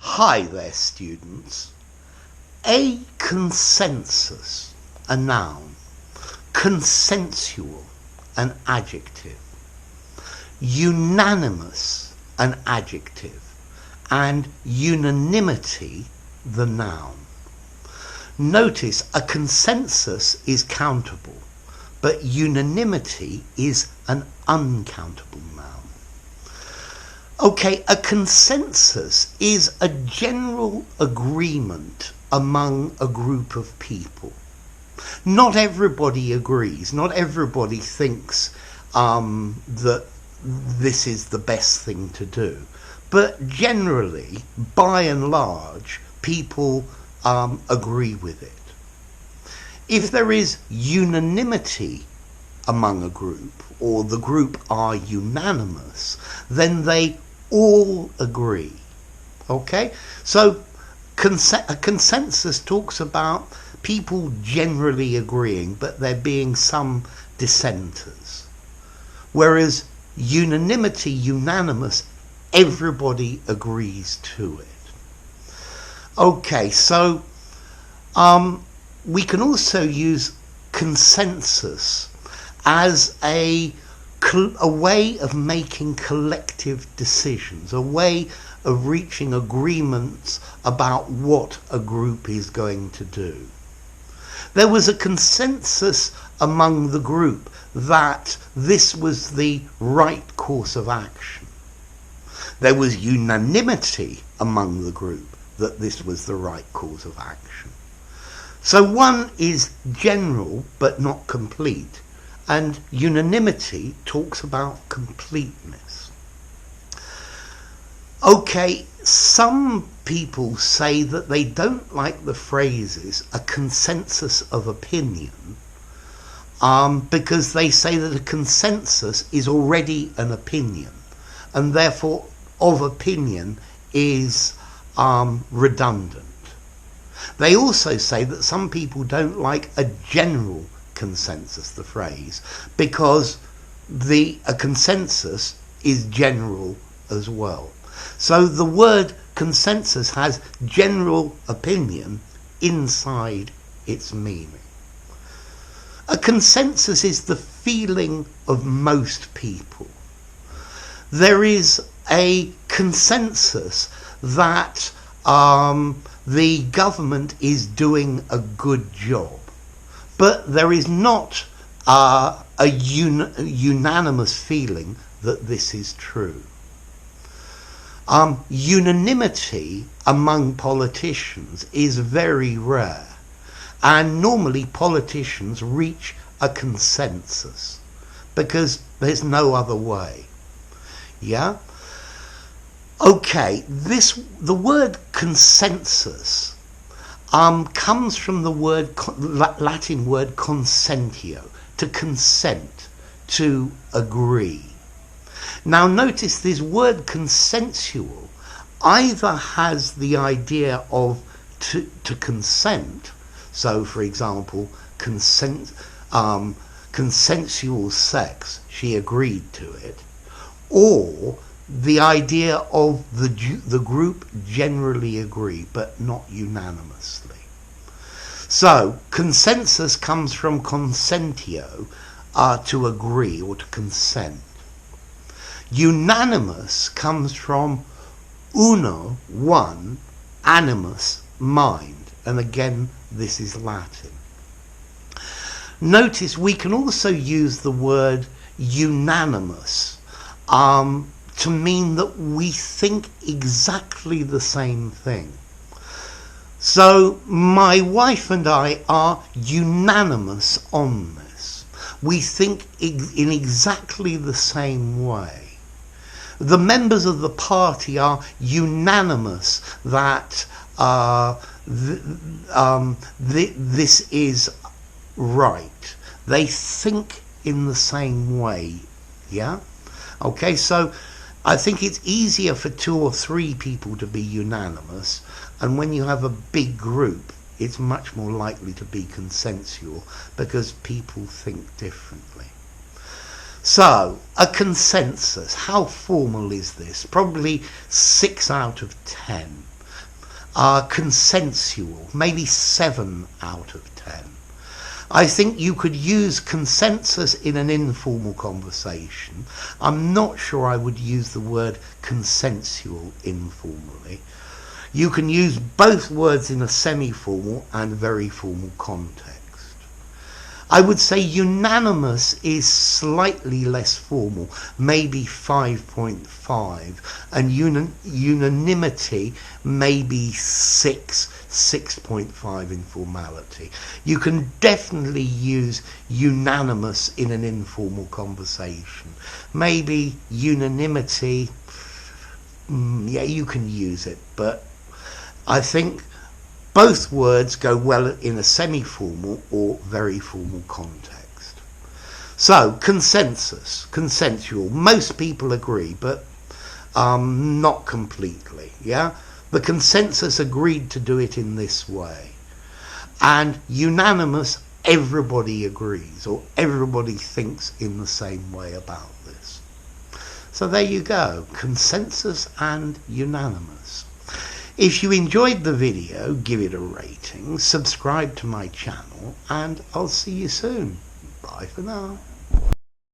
Hi there, students. A consensus, a noun. Consensual, an adjective. Unanimous, an adjective. And unanimity, the noun. Notice a consensus is countable, but unanimity is an uncountable noun. Okay, a consensus is a general agreement among a group of people. Not everybody agrees. Not everybody thinks that this is the best thing to do. But generally, by and large, people agree with it. If there is unanimity among a group, or the group are unanimous, then they all agree. Okay? So a consensus talks about people generally agreeing, but there being some dissenters. Whereas unanimity, unanimous, everybody agrees to it. Okay, so we can also use consensus as a way of making collective decisions, a way of reaching agreements about what a group is going to do. There was a consensus among the group that this was the right course of action. There was unanimity among the group that this was the right course of action. So one is general but not complete, and unanimity talks about completeness. Okay, some people say that they don't like the phrases a consensus of opinion because they say that a consensus is already an opinion, and therefore of opinion is redundant. They also say that some people don't like a general consensus, the phrase, because a consensus is general as well. So the word consensus has general opinion inside its meaning. A consensus is the feeling of most people. There is a consensus that the government is doing a good job, but there is not a unanimous feeling that this is true. Unanimity among politicians is very rare, and normally politicians reach a consensus because there's no other way. Yeah? Okay, the word consensus comes from the Latin word consentio, to consent, to agree. Now notice this word consensual either has the idea of to consent, so for example, consensual sex, she agreed to it, or the idea of the group generally agree but not unanimously. So consensus comes from consentio, to agree or to consent. Unanimous comes from uno, one, animus, mind, and again this is Latin. Notice we can also use the word unanimous to mean that we think exactly the same thing. So my wife and I are unanimous on this. We think in exactly the same way. The members of the party are unanimous that this is right. They think in the same way. Yeah? Okay, so I think it's easier for 2 or 3 people to be unanimous, and when you have a big group, it's much more likely to be consensual because people think differently. So, a consensus. How formal is this? Probably 6 out of 10. Consensual, maybe 7 out of 10. I think you could use consensus in an informal conversation. I'm not sure I would use the word consensual informally. You can use both words in a semi-formal and very formal context. I would say unanimous is slightly less formal, maybe 5.5, and unanimity maybe 6.5 in formality. You can definitely use unanimous in an informal conversation. Maybe unanimity, yeah, you can use it, but I think both words go well in a semi-formal or very formal context. So, consensus, consensual. Most people agree, but not completely, yeah? The consensus agreed to do it in this way. And unanimous, everybody agrees, or everybody thinks in the same way about this. So there you go, consensus and unanimous. If you enjoyed the video, give it a rating, subscribe to my channel, and I'll see you soon. Bye for now.